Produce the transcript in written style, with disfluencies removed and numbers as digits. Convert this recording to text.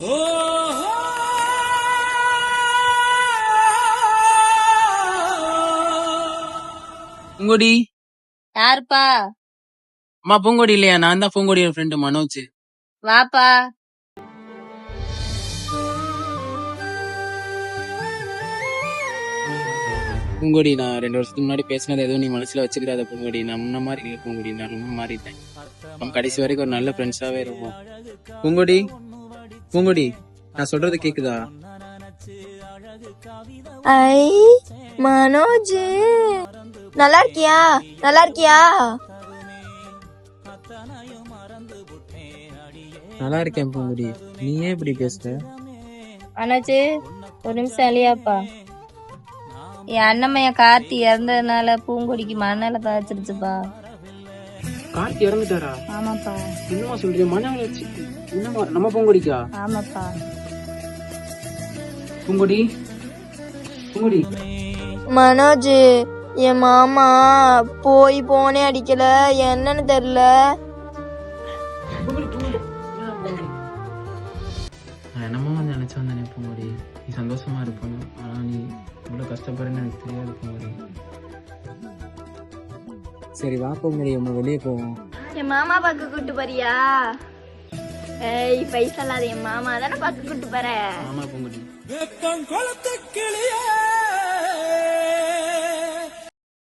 பூங்கொடி யாருப்பா? அம்மா பூங்கொடி இல்லையா? நான் தான் பூங்கொடியோட ஃப்ரெண்டு மனோஜ். வாப்பா. பூங்கொடி, நான் 2 வருஷத்துக்கு முன்னாடி பேசினது எதுவும் நீ மனசுல வச்சுக்கிறாத பூங்கொடி. நான் முன்ன மாதிரி இல்லை பூங்கொடி, நான் ரொம்ப மாறிட்டேன். நம்ம கடைசி வரைக்கும் ஒரு நல்ல ஃப்ரெண்ட்ஸாவே இருப்போம். பூங்கொடி, பூங்கொடி, நான் சொல்றது கேக்குதா? ஐ மனோஜ், நல்லா இருக்கியா? நல்லா இருக்கியா? நல்லா இருக்கேன் பூங்கொடி. நீ ஏன் இப்படி பேசுற? மனோஜ், ஒரு நிமிஷம் இல்லையாப்பா? என் அண்ணமைய கார்த்தி இறந்ததுனால பூங்கொடிக்கு மனநல பாதிச்சிருச்சுப்பா. கார்த்தி இறந்துட்டாரா? ஆமாப்பா. என்னமா சொல்றீங்க? மனநல என்னமா? நம்ம பூங்கொடிக்கா? ஆமாப்பா. பூங்கொடி, பூங்கொடி. மனோஜ், என் மாமா போனே அடிக்கல, என்னன்னு தெரியல. என்னமோ நினைச்சு வந்தேன் பூங்கொடி, நீ சந்தோஷமா இருக்கணும். ஆனா நீ இவ்வளவு கஷ்டப்படுறேன்னு எனக்கு தெரியாது பூங்கொடி. சரி வா பூங்கொடி, நம்ம வெளியே போவோம். என் மாமா பார்க்க கூட்டு போறியா? ஏய் பைசா இல்லாத என் மாமா தானே பார்க்க கூட்டு போற. ஆமா பூங்கொடி.